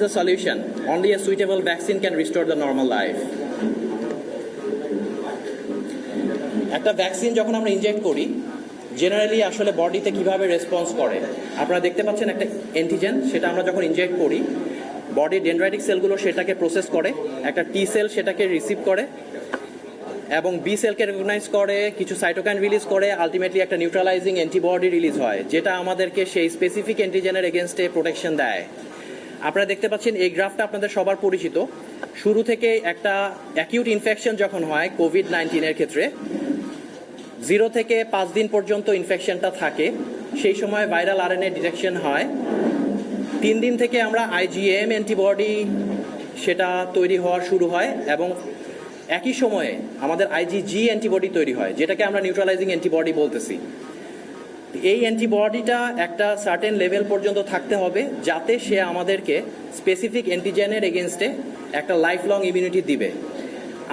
the solution. Only a suitable vaccine can restore the normal life. একটা vaccine যখন আমরা inject করি generally আসলে বডিতে কিভাবে রেসপন্স করে আপনারা দেখতে পাচ্ছেন একটা অ্যান্টিজেন সেটা আমরা যখন ইনজেক্ট করি বডির ডেনড্রাইটিক সেলগুলো সেটাকে প্রসেস করে একটা টি সেল সেটাকে রিসিভ করে এবং বি সেলকে রেকগনাইজ করে কিছু সাইটোকাইন রিলিজ করে আলটিমেটলি একটা নিউট্রালাইজিং অ্যান্টিবডি রিলিজ হয় যেটা আমাদেরকে সেই স্পেসিফিক অ্যান্টিজেনের এগেনস্টে প্রোটেকশন দেয় আপনারা দেখতে পাচ্ছেন এই গ্রাফটা আপনাদের সবার পরিচিত শুরু থেকে একটা অ্যাকিউট ইনফেকশন যখন হয় কোভিড-19 ক্ষেত্রে 0 থেকে 5 দিন পর্যন্ত ইনফেকশনটা থাকে সেই সময় ভাইরাল আরএনএ ডিটেকশন হয় 3 দিন থেকে আমরা আইজিএম অ্যান্টিবডি সেটা তৈরি হওয়া শুরু হয় এবং একই সময়ে আমাদের আইজিজি অ্যান্টিবডি তৈরি হয় যেটাকে আমরা নিউট্রালাইজিং অ্যান্টিবডি বলতেছি এই অ্যান্টিবডিটা একটা সার্টেন লেভেল পর্যন্ত থাকতে হবে যাতে সে আমাদেরকে স্পেসিফিক অ্যান্টিজেনের এগেনস্টে একটা লাইফ লং ইমিউনিটি দিবে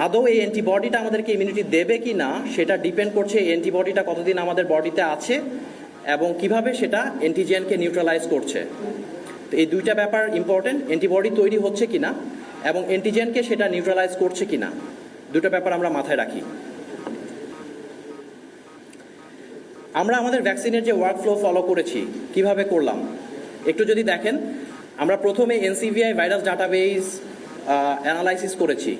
আদৌ এই অ্যান্টিবডিটা আমাদেরকে ইমিউনিটি দেবে কি না সেটা ডিপেন্ড করছে এই অ্যান্টিবডিটা কতদিন আমাদের বডিতে আছে এবং কিভাবে সেটা অ্যান্টিজেনকে নিউট্রালাইজ করছে তো এই দুইটা ব্যাপার ইম্পর্টেন্ট অ্যান্টিবডি তৈরি হচ্ছে কিনা এবং অ্যান্টিজেনকে সেটা নিউট্রালাইজ করছে কিনা দুটো ব্যাপার আমরা মাথায় রাখি আমরা আমাদের ভ্যাকসিনের যে ওয়ার্কফ্লো ফলো করেছি কিভাবে করলাম একটু যদি দেখেন আমরা প্রথমে এনসিভিআই ভাইরাস ডাটাবেস অ্যানালাইসিস করেছি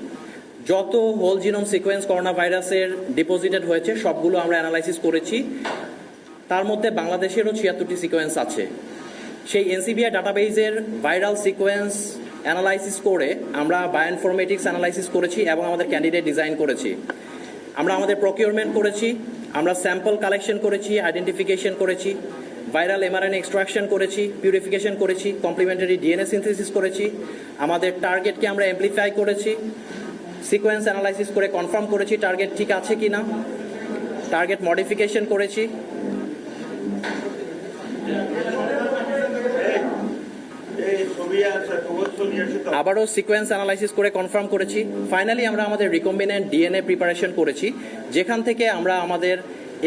যত হোল জিনোম সিকোয়েন্স করোনা ভাইরাসের ডিপোজিটেড হয়েছে সবগুলো আমরা অ্যানালাইসিস করেছি তার মধ্যে বাংলাদেশেরও 76টি সিকোয়েন্স আছে সেই এনসিভিআই ডাটাবেজের ভাইরাল সিকোয়েন্স অ্যানালাইসিস করে আমরা বায়োইনফরমেটিক্স অ্যানালাইসিস করেছি এবং আমাদের ক্যান্ডিডেট ডিজাইন করেছি আমরা আমাদের প্রকিউরমেন্ট করেছি আমরা স্যাম্পল কালেকশন করেছি আইডেন্টিফিকেশন করেছি ভাইরাল এমআরএনএ এক্সট্রাকশন করেছি পিউরিফিকেশন করেছি কমপ্লিমেন্টারি ডিএনএ সিনথেসিস করেছি আমাদের টার্গেটকে আমরা অ্যাম্প্লিফাই করেছি সিকোয়েন্স অ্যানালাইসিস করে কনফার্ম করেছি টার্গেট ঠিক আছে কি না টার্গেট মডিফিকেশন করেছি আবারও সিকোয়েন্স অ্যানালাইসিস করে কনফার্ম করেছি ফাইনালি আমরা আমাদের রিকম্বিনেন্ট ডিএনএ প্রিপারেশন করেছি যেখান থেকে আমরা আমাদের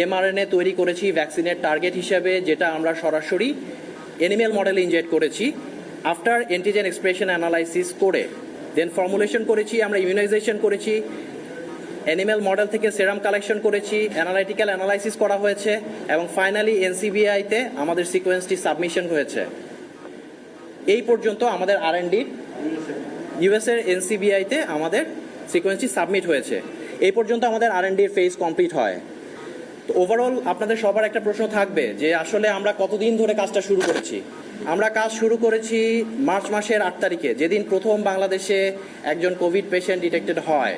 এমআরএনএ তৈরি করেছি ভ্যাকসিনের টার্গেট হিসেবে যেটা আমরা সরাসরি অ্যানিমেল মডেলে ইনজেক্ট করেছি আফটার অ্যান্টিজেন এক্সপ্রেশন অ্যানালাইসিস করে দেন ফর্মুলেশন করেছি আমরা ইমিউনাইজেশন করেছি অ্যানিমেল মডেল থেকে সেরাম কালেকশন করেছি অ্যানালাইটিক্যাল অ্যানালাইসিস করা হয়েছে এবং ফাইনালি এনসিবিআইতে আমাদের সিকোয়েন্সটি সাবমিশন হয়েছে এই পর্যন্ত আমাদের আর&ডি ইউএসের এনসিবিআইতে আমাদের সিকোয়েন্সটি সাবমিট হয়েছে এই পর্যন্ত আমাদের আর&ডির ফেজ কমপ্লিট হয় তো ওভারঅল আপনাদের সবার একটা প্রশ্ন থাকবে যে আসলে আমরা কতদিন ধরে কাজটা শুরু করেছি আমরা কাজ শুরু করেছি মার্চ মাসের 8 তারিখে যেদিন প্রথম বাংলাদেশে একজন কোভিড পেশেন্ট ডিটেক্টেড হয়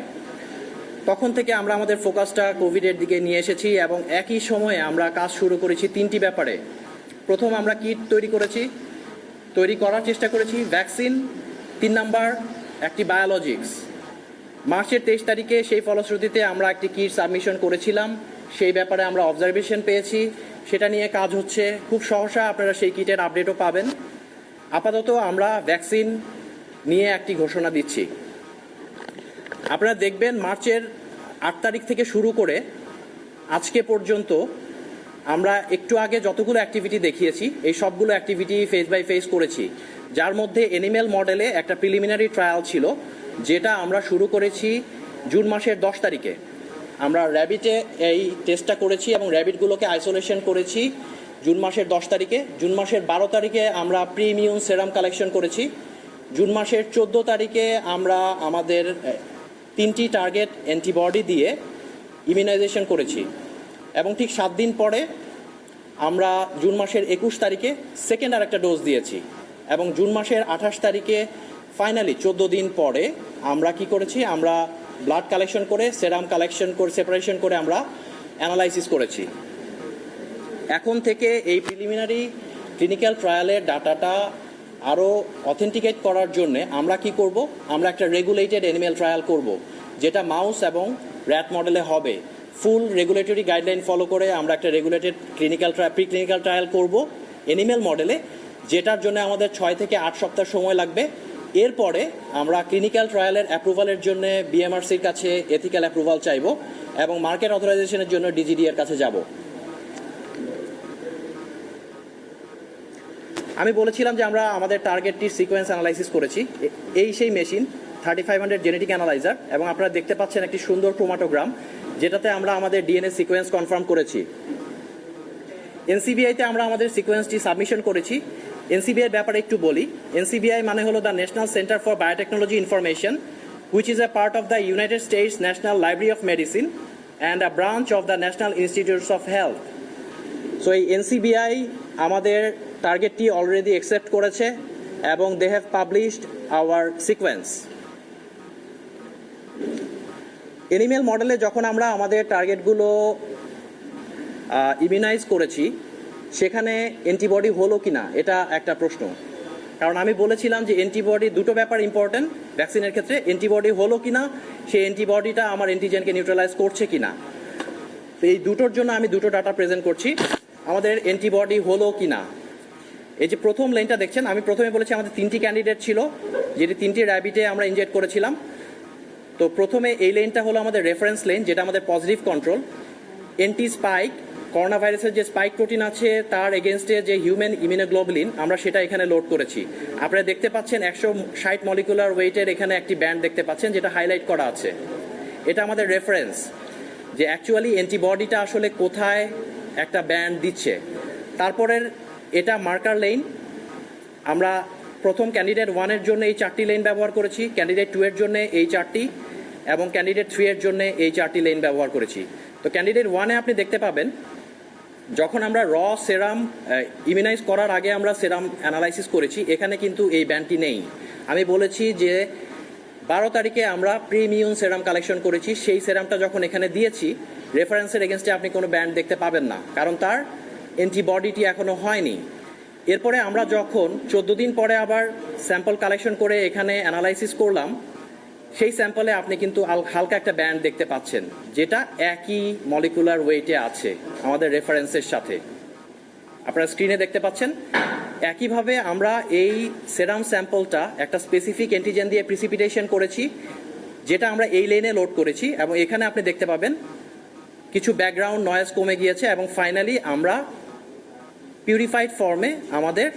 তখন থেকে আমরা আমাদের ফোকাসটা কোভিডের দিকে নিয়ে এসেছি এবং একই সময়ে আমরা কাজ শুরু করেছি 3টি ব্যাপারে প্রথম আমরা কিট তৈরি করার চেষ্টা করেছি ভ্যাকসিন 3 নাম্বার একটি বায়োলজিক্স মার্চের 23 তারিখে সেই ফলশ্রুতিতে আমরা একটি কিট সাবমিশন করেছিলাম সেই ব্যাপারে আমরা অবজারভেশন পেয়েছি সেটা নিয়ে কাজ হচ্ছে খুব সহসা আপনারা সেই কিটের আপডেটও পাবেন আপাতত আমরা ভ্যাকসিন নিয়ে একটি ঘোষণা দিচ্ছি আপনারা দেখবেন মার্চের 8 তারিখ থেকে শুরু করে আজকে পর্যন্ত আমরা একটু আগে যতগুলো অ্যাক্টিভিটি দেখিয়েছি এই সবগুলো অ্যাক্টিভিটি ফেজ বাই ফেজ করেছি যার মধ্যে অ্যানিমেল মডেলে একটা প্রিলিমিনারি ট্রায়াল ছিল যেটা আমরা শুরু করেছি জুন মাসের 10 তারিখে আমরা র্যাবিটে এই টেস্টটা করেছি এবং র্যাবিটগুলোকে আইসোলেশন করেছি জুন মাসের 10 তারিখে জুন মাসের 12 তারিখে আমরা প্রি ইমিউন সেরাম কালেকশন করেছি জুন মাসের 14 তারিখে আমরা আমাদের 3টি টার্গেট অ্যান্টিবডি দিয়ে ইমিউনাইজেশন করেছি এবং ঠিক 7 দিন পরে আমরা জুন মাসের 21 তারিখে সেকেন্ড আরেকটা ডোজ দিয়েছি এবং জুন মাসের 28 তারিখে ফাইনালি 14 দিন পরে আমরা কি করেছি আমরা ব্লাড কালেকশন করে সেরাম কালেকশন করে সেপারেশন করে আমরা অ্যানালাইসিস করেছি এখন থেকে এই প্রিলিমিনারি ক্লিনিক্যাল ট্রায়ালের ডাটাটা আরও অথেন্টিকেট করার জন্য আমরা কি করব আমরা একটা রেগুলেটেড অ্যানিমেল ট্রায়াল করব যেটা মাউস এবং র্যাট মডেলে হবে ফুল রেগুলেটরি গাইডলাইন ফলো করে আমরা একটা রেগুলেটেড প্রি ক্লিনিক্যাল ট্রায়াল করব অ্যানিমেল মডেলে যেটার জন্য আমাদের 6 থেকে 8 সপ্তাহ সময় লাগবে এরপরে আমরা ক্লিনিক্যাল ট্রায়ালের অ্যাপ্রুভালের জন্য বিএমআরসির কাছে এথিক্যাল অ্যাপ্রুভাল চাইব এবং মার্কেট অথরাইজেশনের জন্য ডিজিডি এর কাছে যাব আমি বলেছিলাম যে আমরা আমাদের টার্গেটটির সিকোয়েন্স অ্যানালাইসিস করেছি, এই সেই মেশিন 3500 জেনেটিক অ্যানালাইজার, এবং আপনারা দেখতে পাচ্ছেন একটি সুন্দর ক্রোমাটোগ্রাম যেটাতে আমরা আমাদের ডিএনএ সিকোয়েন্স কনফার্ম করেছি। এনসিবিআইতে আমরা আমাদের সিকোয়েন্সটি সাবমিশন করেছি। এনসিবিআই ব্যাপারে একটু বলি। এনসিবিআই মানে হলো the National Center for Biotechnology Information, which is a part of the United States National Library of Medicine and a branch of the National Institutes of Health. So এই NCBI আমাদের টার্গেটটি already accept করেছে এবং they have published our sequence. Animal মডেলে যখন আমরা আমাদের টার্গেটগুলো ইমিউনাইজ করেছি, সেখানে অ্যান্টিবডি হলো কি না এটা একটা প্রশ্ন। কারণ আমি বলেছিলাম যে অ্যান্টিবডি, দুটো ব্যাপার ইম্পর্টেন্ট ভ্যাকসিনের ক্ষেত্রে, অ্যান্টিবডি হলো কি না, সেই অ্যান্টিবডিটা আমার অ্যান্টিজেনকে নিউট্রালাইজ করছে কি না। তো এই দুটোর জন্য আমি দুটো ডাটা প্রেজেন্ট করছি, আমাদের অ্যান্টিবডি হলো কি না। এই যে প্রথম লাইনটা দেখছেন, আমি প্রথমে বলেছি আমাদের 3টি ক্যান্ডিডেট ছিল, যেটি 3টি র্যাবিটে আমরা ইনজেক্ট করেছিলাম। তো প্রথমে এই লাইনটা হলো আমাদের রেফারেন্স লাইন, যেটা আমাদের positive control. Anti spike, corona ভাইরাসের যে স্পাইক প্রোটিন আছে তার এগেনস্টে যে হিউম্যান ইমিউনোগ্লোবুলিন, আমরা সেটা এখানে লোড করেছি। আপনারা দেখতে পাচ্ছেন 160 মলিকুলার ওয়েটের এখানে একটি ব্যান্ড দেখতে পাচ্ছেন যেটা হাইলাইট করা আছে। এটা আমাদের রেফারেন্স যে অ্যাকচুয়ালি অ্যান্টিবডিটা আসলে কোথায় একটা ব্যান্ড দিচ্ছে। তারপরের এটা মার্কার লাইন, আমরা প্রথম ক্যান্ডিডেট 1-এর জন্য এই 4টি লাইন ব্যবহার করেছি, ক্যান্ডিডেট 2-এর জন্য এই 4টি, এবং ক্যান্ডিডেট 3-এর জন্য এই 4টি লাইন ব্যবহার করেছি। তো ক্যান্ডিডেট 1-এ আপনি দেখতে পাবেন যখন আমরা র সেরাম ইমিউনাইজ করার আগে আমরা সেরাম অ্যানালাইসিস করেছি, এখানে কিন্তু এই ব্যান্ডটি নেই। আমি বলেছি যে 12 তারিখে আমরা প্রিমিউন সেরাম কালেকশন করেছি, সেই সেরামটা যখন এখানে দিয়েছি রেফারেন্সের এগেনস্টে আপনি কোনো ব্যান্ড দেখতে পাবেন না, কারণ তার অ্যান্টিবডিটি এখনও হয়নি। এরপরে আমরা যখন 14 দিন পরে আবার স্যাম্পল কালেকশন করে এখানে অ্যানালাইসিস করলাম, সেই স্যাম্পলে আপনি কিন্তু হালকা একটা ব্যান্ড দেখতে পাচ্ছেন যেটা একই মলিকুলার ওয়েটে আছে আমাদের রেফারেন্সের সাথে, আপনারা স্ক্রিনে দেখতে পাচ্ছেন। একইভাবে আমরা এই সেরাম স্যাম্পলটা একটা স্পেসিফিক অ্যান্টিজেন দিয়ে প্রিসিপিটেশন করেছি, যেটা আমরা এই লাইনে লোড করেছি, এবং এখানে আপনি দেখতে পাবেন কিছু ব্যাকগ্রাউন্ড নয়েজ কমে গিয়েছে, এবং ফাইনালি আমরা পিউরিফাইড ফর্মে আমাদের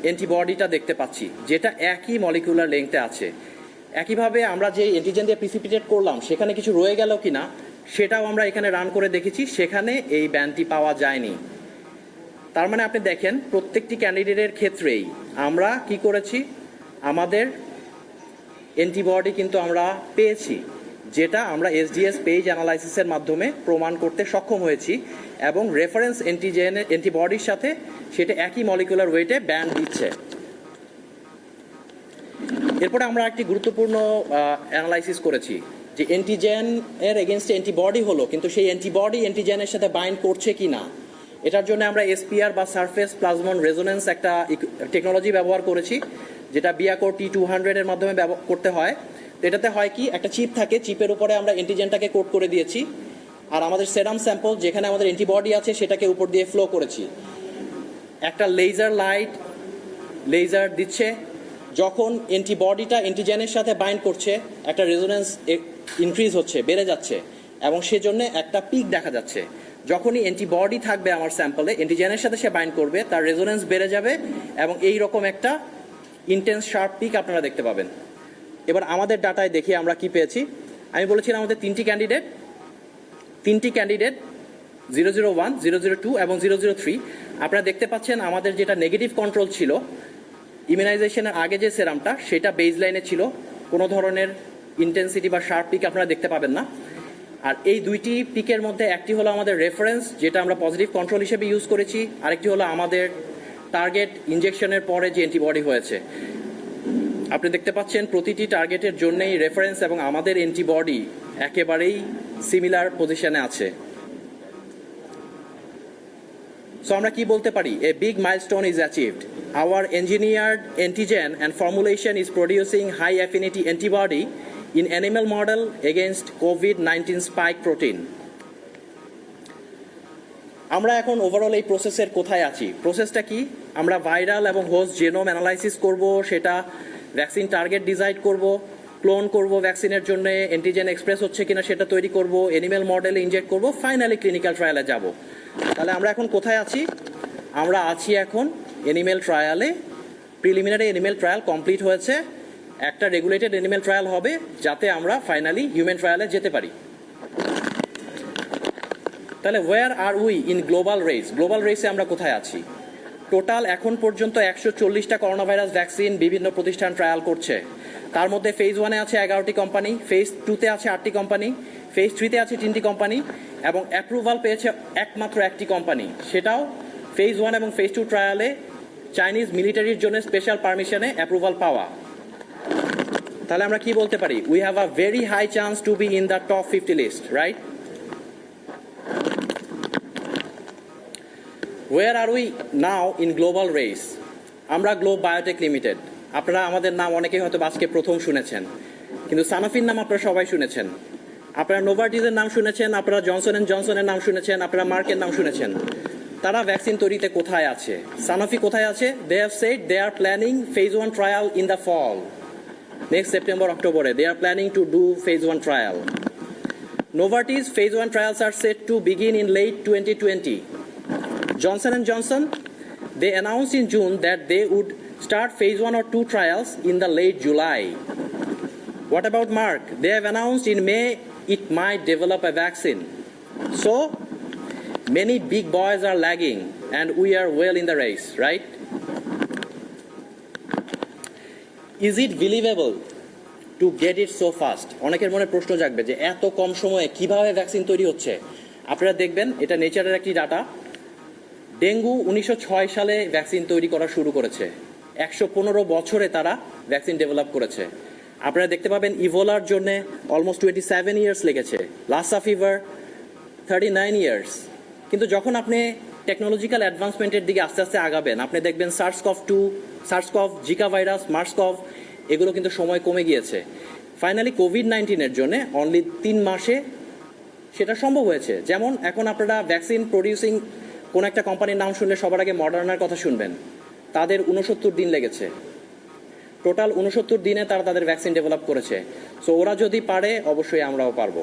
অ্যান্টিবডিটা দেখতে পাচ্ছি যেটা একই মলিকুলার লেংথে আছে। একইভাবে আমরা যে অ্যান্টিজেন দিয়ে প্রিসিপিটেট করলাম সেখানে কিছু রয়ে গেল কিনা সেটাও আমরা এখানে রান করে দেখেছি, সেখানে এই ব্যান্ডটি পাওয়া যায়নি। তার মানে আপনি দেখেন প্রত্যেকটি ক্যান্ডিডেটের ক্ষেত্রেই আমরা কি করেছি, আমাদের অ্যান্টিবডি কিন্তু আমরা পেয়েছি, যেটা আমরা এসডিএস পেজ অ্যানালাইসিসের মাধ্যমে প্রমাণ করতে সক্ষম হয়েছি, এবং রেফারেন্স অ্যান্টিবডির সাথে সেটা একই মলিকুলার ওয়েটে ব্যান্ড দিচ্ছে। এরপরে আমরা একটি গুরুত্বপূর্ণ অ্যানালাইসিস করেছি যে অ্যান্টিজেন এর এগেনস্টে অ্যান্টিবডি হলো, কিন্তু সেই অ্যান্টিবডি অ্যান্টিজেনের সাথে বাইন্ড করছে কি না। এটার জন্য আমরা এসপিআর বা সারফেস প্লাজমন রেজোনেন্স একটা টেকনোলজি ব্যবহার করেছি, যেটা বিয়াকোর T200 এর মাধ্যমে করতে হয়। তো এটাতে হয় কি, একটা চিপ থাকে, চিপের উপরে আমরা অ্যান্টিজেনটাকে কোট করে দিয়েছি, আর আমাদের সেরাম স্যাম্পল যেখানে আমাদের অ্যান্টিবডি আছে সেটাকে উপর দিয়ে ফ্লো করেছি। একটা লেজার দিচ্ছে, যখন অ্যান্টিবডিটা অ্যান্টিজেনের সাথে বাইন্ড করছে একটা রেজোনেন্স ইনক্রিজ হচ্ছে, বেড়ে যাচ্ছে, এবং সেজন্য একটা পিক দেখা যাচ্ছে। যখনই অ্যান্টিবডি থাকবে আমার স্যাম্পলে, অ্যান্টিজেনের সাথে সে বাইন্ড করবে, তার রেজোনেন্স বেড়ে যাবে, এবং এই রকম একটা ইন্টেন্স শার্প পিক আপনারা দেখতে পাবেন। এবার আমাদের ডাটায় দেখি আমরা কি পেয়েছি। আমি বলেছিলাম আমাদের 3টি ক্যান্ডিডেট 001, 002 এবং 003। আপনারা দেখতে পাচ্ছেন আমাদের যেটা নেগেটিভ কন্ট্রোল ছিল ইমিউনাইজেশনের আগে যে সেরামটা, সেটা বেজ লাইনে ছিল, কোনো ধরনের ইন্টেন্সিটি বা শার্প পিক আপনারা দেখতে পাবেন না। আর এই দুইটি পিকের মধ্যে একটি হলো আমাদের রেফারেন্স, যেটা আমরা পজিটিভ কন্ট্রোল হিসেবে ইউজ করেছি, আরেকটি হলো আমাদের টার্গেট ইনজেকশনের পরে যে অ্যান্টিবডি হয়েছে। আপনি দেখতে পাচ্ছেন প্রতিটি টার্গেটের জন্যই রেফারেন্স এবং আমাদের অ্যান্টিবডি একেবারেই সিমিলার পজিশনে আছে। সো আমরা কি বলতে পারি, a big milestone is achieved. Our engineered antigen and formulation is producing high affinity antibody in animal model against COVID-19 spike protein. আমরা এখন ওভারঅল এই প্রসেসের কোথায় আছি? প্রসেসটা কি? আমরা ভাইরাল এবং হোস্ট জেনোম অ্যানালাইসিস করব, সেটা ভ্যাকসিন টার্গেট ডিসাইড করব, ক্লোন করব ভ্যাকসিনের জন্য, অ্যান্টিজেন এক্সপ্রেস হচ্ছে কিনা সেটা তৈরি করব, অ্যানিম্যাল মডেলে ইনজেক্ট করব, ফাইনালি ক্লিনিক্যাল ট্রায়ালে যাব। তাহলে আমরা এখন কোথায় আছি? আমরা আছি এখন এনিমেল ট্রায়ালে প্রিলিমিনারি এনিমেল ট্রায়াল কমপ্লিট হয়েছে, একটা রেগুলেটেড এনিমেল ট্রায়াল হবে যাতে আমরা ফাইনালি হিউম্যান ট্রায়ালে যেতে পারি। তাহলে where are we in global race? Global রেসে আমরা কোথায় আছি? টোটাল এখন পর্যন্ত 140টা করোনা ভাইরাস ভ্যাকসিন বিভিন্ন প্রতিষ্ঠান ট্রায়াল করছে। তার মধ্যে ফেজ 1-এ আছে 11টি কোম্পানি, ফেজ 2-তে আছে 8টি কোম্পানি, ফেজ 3-তে আছে 3টি কোম্পানি এবং অ্যাপ্রুভাল পেয়েছে একমাত্র একটি কোম্পানি, সেটাও ফেজ 1 এবং ফেজ 2 ট্রায়ালে চাইনিজ মিলিটারির জন্য স্পেশাল পারমিশনে অ্যাপ্রুভাল পাওয়া। তাহলে আমরা কি বলতে পারি? We have a very high chance to be in the top 50 list, right? Where are we now in global race? আমরা গ্লোব বায়োটেক লিমিটেড। আপনারা আমাদের নাম অনেকেই হয়তো আজকে প্রথম শুনেছেন, কিন্তু সানোফির নাম আপনারা সবাই শুনেছেন, আপনারা নোভার্টিসের নাম শুনেছেন, আপনারা জনসন অ্যান্ড জনসনের নাম শুনেছেন, আপনারা মার্কের নাম শুনেছেন। তারা ভ্যাকসিন তৈরিতে কোথায় আছে? সানোফি কোথায় আছে? They have said they are planning phase 1 trial in the fall. Next September অক্টোবরে they are planning to do phase 1 trial. Novartis phase 1 trials are set to begin in late 2020. Johnson & Johnson, they announced in June that they would start phase 1 or 2 trials in the late July. What about Merck? They have announced in May it might develop a vaccine. So, many big boys are lagging and we are well in the race, right? Is it believable to get it so fast? অনেকের মনে প্রশ্ন জাগবে যে এত কম সময়ে কিভাবে vaccine তৈরি হচ্ছে। আপনারা দেখবেন এটা নেচারের একটি ডাটা। ডেঙ্গু 1906 সালে ভ্যাকসিন তৈরি করা শুরু করেছে, 115 বছরে তারা ভ্যাকসিন ডেভেলপ করেছে। আপনারা দেখতে পাবেন ইভোলার জন্য অলমোস্ট 27 ইয়ার্স লেগেছে, লাসা ফিভার 39 ইয়ার্স। কিন্তু যখন আপনি টেকনোলজিক্যাল অ্যাডভান্সমেন্টের দিকে আস্তে আস্তে আগাবেন, আপনি দেখবেন সার্স-CoV-2, সার্স-CoV, জিকা ভাইরাস, মার্স-CoV, এগুলো কিন্তু সময় কমে গিয়েছে। ফাইনালি কোভিড-19-এর জন্য অনলি 3 মাসে সেটা সম্ভব হয়েছে। যেমন এখন আপনারা ভ্যাকসিন প্রডিউসিং কোন একটা কোম্পানির নাম শুনলে সবার আগে মডার্নার কথা শুনবেন, তাদের 69 দিন লেগেছে। টোটাল 69 দিনে তারা তাদের ভ্যাকসিন ডেভেলপ করেছে। সো ওরা যদি পারে অবশ্যই আমরাও পারবো।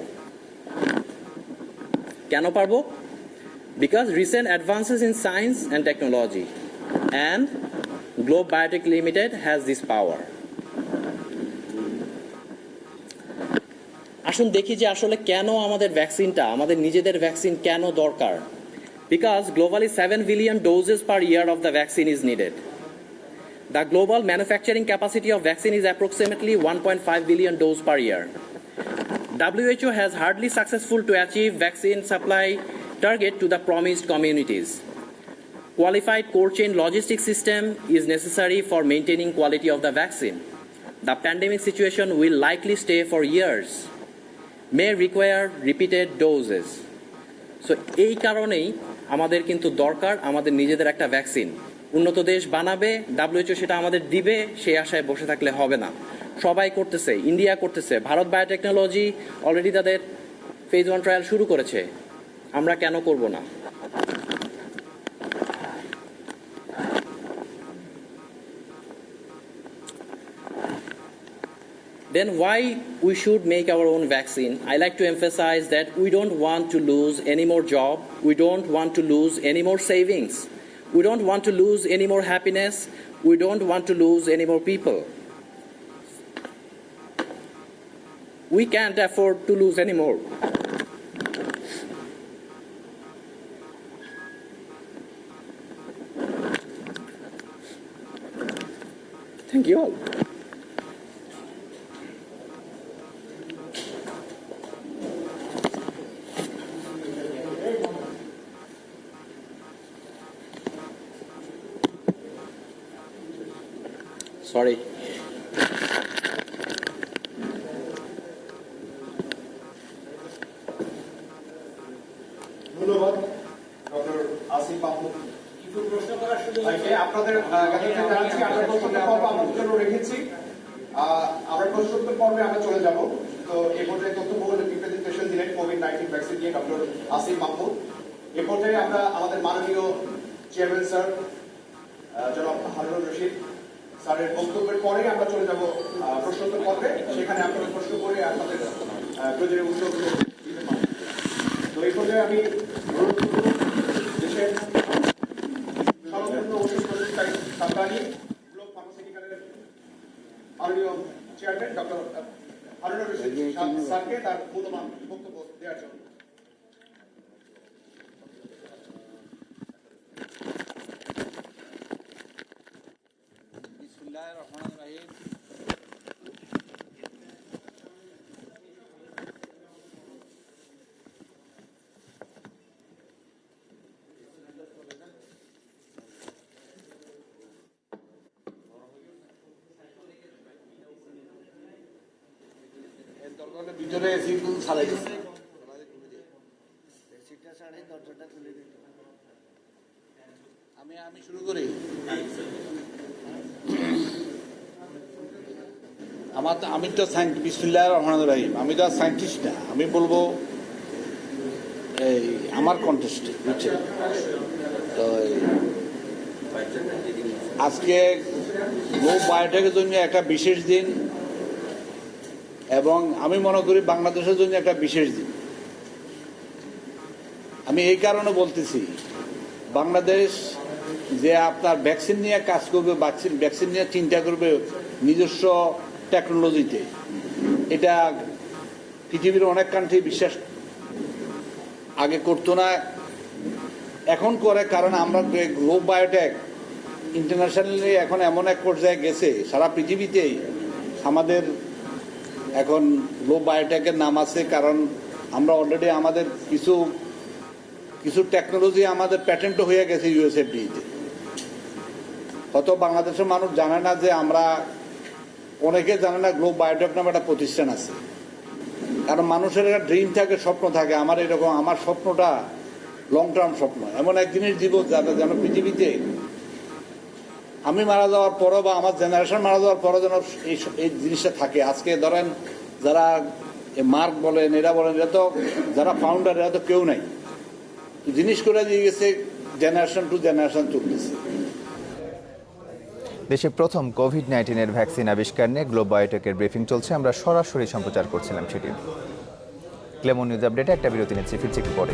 কেন পারবো? Because recent advances in science and technology and globe Biotech limited has this পাওয়ার। আসুন দেখি যে আসলে কেন আমাদের ভ্যাকসিনটা, আমাদের নিজেদের ভ্যাকসিন কেন দরকার। Because globally 7 billion doses per year of the vaccine is needed. The global manufacturing capacity of vaccine is approximately 1.5 billion doses per year. WHO has hardly successful to achieve vaccine supply target to the promised communities. Qualified cold chain logistics system is necessary for maintaining quality of the vaccine. The pandemic situation will likely stay for years, may require repeated doses. So এই কারণেই আমাদের কিন্তু দরকার আমাদের নিজেদের একটা vaccine. উন্নত দেশ বানাবে, WHO সেটা আমাদের দিবে, সেই আশায় বসে থাকলে হবে না। সবাই করতেছে, ইন্ডিয়া করতেছে, ভারত বায়োটেকনোলজি অলরেডি তাদের ফেজ 1 ট্রায়াল শুরু করেছে, আমরা কেন করব না? Then why we should make our own vaccine? I like to emphasize that we don't want to lose any more job, we don't want to lose any more savings, we don't want to lose any more happiness, we don't want to lose any more people. We can't afford to lose any more. Thank you all. Sorry. ধন্যবাদ doctor Asif Mahmud. আপনাদের আমাদের জন্য রেখেছি, আমরা প্রশ্নোত্তর পর্বে আমরা চলে যাব। তো এই পর্যায়ে তথ্যবহুল একটি প্রেজেন্টেশন দিলেন কোভিড-19 ভ্যাকসিন নিয়ে ডক্টর আসিফ মাহমুদ। এ পর্যায়ে আমরা আমাদের মাননীয় চেয়ারম্যান স্যার জনাব হারুন রশিদ স্যারের বক্তব্যের পরে আমরা চলে যাব প্রশ্নোত্তর পর্বে, সেখানে আপনারা প্রশ্ন করে আপনাদের প্রয়োজনীয় উত্তর দিতে পারবেন। তো এই পর্যায়ে আমি দেশের সর্বপ্রথম মাননীয় চেয়ারম্যান ডক্টর হারুনুর রশিদ স্যারকে তার মূল্যবান বক্তব্য দেওয়ার জন্য। বিসমিল্লাহির রহমানির রহিম। ভিতরে এসি ছাড়াই গেছে। আমি শুরু করি। আমি তো বিসমিল্লাহির রহমানির রহিম। আমি তো সায়েন্টিস্ট না, আমি বলবো এই আমার কন্টেস্টে, বুঝছেন? তো আজকে গ্লোব বায়োটেকের জন্য একটা বিশেষ দিন, এবং আমি মনে করি বাংলাদেশের জন্য একটা বিশেষ দিন। আমি এই কারণে বলতেছি, বাংলাদেশ যে আপনার ভ্যাকসিন নিয়ে কাজ করবে, ভ্যাকসিন নিয়ে চিন্তা করবে নিজস্ব টেকনোলজিতে, এটা পৃথিবীর অনেক কান্ট্রি বিশ্বাস আগে করতো না, এখন করে। কারণ আমরা গ্লোব বায়োটেক ইন্টারন্যাশনালি এখন এমন এক পর্যায়ে গেছে, সারা পৃথিবীতেই আমাদের এখন গ্লোব বায়োটেকের নাম আছে। কারণ আমরা অলরেডি আমাদের কিছু টেকনোলজি আমাদের প্যাটেন্টও হয়ে গেছে ইউএসএফডিতে। হয়তো বাংলাদেশের মানুষ জানে না যে আমরা, অনেকে জানে না গ্লোব বায়োটেক নামে একটা প্রতিষ্ঠান আছে। কারণ মানুষের একটা ড্রিম থাকে, স্বপ্ন থাকে। আমার এরকম, আমার স্বপ্নটা লং টার্ম স্বপ্ন, এমন এক জিনিস দিব যেন পৃথিবীতে আমি মারা যাওয়ার পরও বা আমার জেনারেশন মারা যাওয়ার পরও যেন এই জিনিসটা থাকে। আজকে ধরেন যারা মার্ক বলেন, এরা বলেন, এরা তো যারা ফাউন্ডার, এরা তো কেউ নাই। জিনিস করে দিয়ে গেছে, জেনারেশন টু জেনারেশন চলতেছে। দেশে প্রথম কোভিড-19 ভ্যাকসিন আবিষ্কার নিয়ে গ্লোব বায়োটেকের ব্রিফিং চলছে। আমরা সরাসরি সম্প্রচার করছিলাম সেটি। ক্লেমন নিউজ আপডেটে একটা বিরতি নিচ্ছি, ফিরছি একটু পরে।